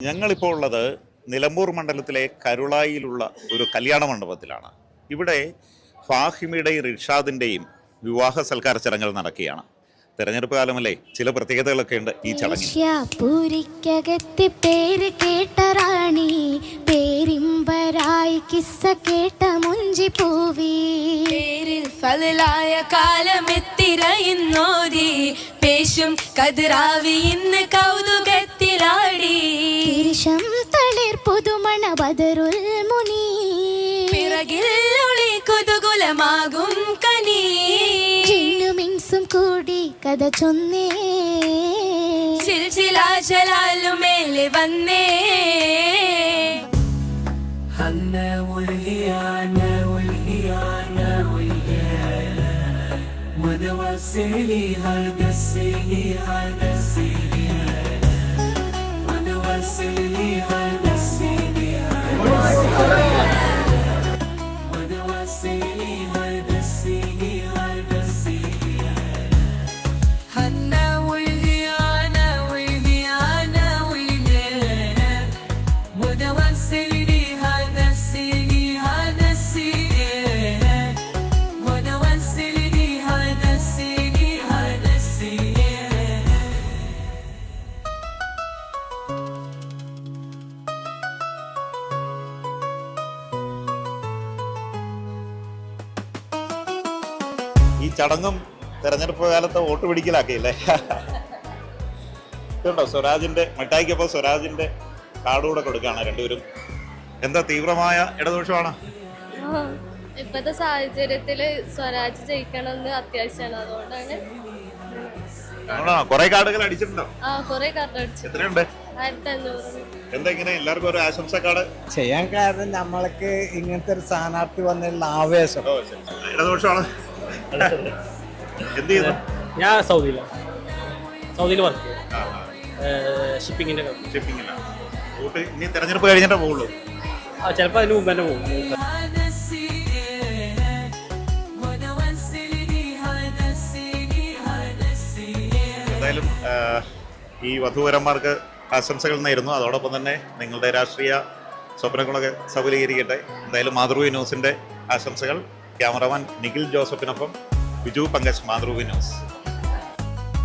ഞങ്ങളിപ്പോൾ ഉള്ളത് നിലമ്പൂർ മണ്ഡലത്തിലെ കരുളായിലുള്ള ഒരു കല്യാണ മണ്ഡപത്തിലാണ്. ഇവിടെ ഫാഹിമയുടെയും റിഷാദിൻ്റെയും വിവാഹ സൽക്കാര ചടങ്ങുകൾ നടക്കുകയാണ്. തെരഞ്ഞെടുപ്പ് കാലമല്ലേ, ചില പ്രത്യേകതകളൊക്കെ ഉണ്ട് ഈ ചടങ്ങിൽ. പൂരിക്കകത്തി പേര് കേട്ട റാണി, പേരിമ്പരായി കിസ്സ കേട്ട മുഞ്ചി പൂവി, പേരിൽ ഫലായ കാലമെത്തിരയുന്നോരി, പേശും കതിരാവി ഇന്ന് കൗതുകത്തിലാടി, തിരിശം തളിർ പുതുമണ ബദറുൽ മുനി, പിറകിൽ ഒളി കുതുകുലമാകും കനി, ജിന്നുമിൻസും കൂടി കഥ ചൊന്നേ, ചിൽചിലാചലാലുമേലെ വന്നേ. ഈ ചടങ്ങും തെരഞ്ഞെടുപ്പ് കാലത്ത് വോട്ട് പിടിക്കലാക്കിയില്ലേ? ഇതുണ്ടോ സ്വരാജിന്റെ മിഠായിക്കൊപ്പം സ്വരാജിന്റെ കാർഡുകൂടെ കൊടുക്കുകയാണ് രണ്ടുപേരും. എന്താ തീവ്രമായ ഇടതുപക്ഷമാണ്? ഇപ്പോഴത്തെ സാഹചര്യത്തില് സ്വരാജ് ജയിക്കണമെന്ന് അത്യാവശ്യമാണ്. അതുകൊണ്ടാണ്. കുറെ കാർഡുകൾ അടിച്ചിട്ടുണ്ടോ? കുറെ കാർഡ് അടിച്ചു. എത്രയുണ്ട്? 1500. എന്താ ഇങ്ങനെ എല്ലാവർക്കും ഒരു ആശംസ കാർഡ് ചെയ്യാൻ കാരണം നമ്മൾക്ക് ഇങ്ങനത്തെ ഒരു സ്ഥാനാർത്ഥി വന്നുള്ള ആവേശം. ഇടതുപക്ഷമാണ്. എന്ത് ചെയ്യുന്നു? ഞാൻ സൗദിയിൽ വർക്ക് ചെയ്യും. ഷിപ്പിങ്ങിന്റെ ഷിപ്പിങ്ങിലാണ്. വോട്ട് ഇനി തെരഞ്ഞെടുപ്പ് കഴിഞ്ഞിട്ടേ പോകുള്ളൂ. ചിലപ്പോൾ അതിന് മുമ്പ് തന്നെ പോകും. എന്തായാലും ഈ വധൂവരന്മാർക്ക് ആശംസകൾ നേരുന്നു. അതോടൊപ്പം തന്നെ നിങ്ങളുടെ രാഷ്ട്രീയ സ്വപ്നങ്ങളൊക്കെ സഫലീകരിക്കട്ടെ. എന്തായാലും മാതൃഭൂമി ന്യൂസിൻ്റെ ആശംസകൾ. ക്യാമറമാൻ നിഖിൽ ജോസഫിനൊപ്പം ബിജു പങ്കജ്, മാതൃഭൂമി ന്യൂസ്.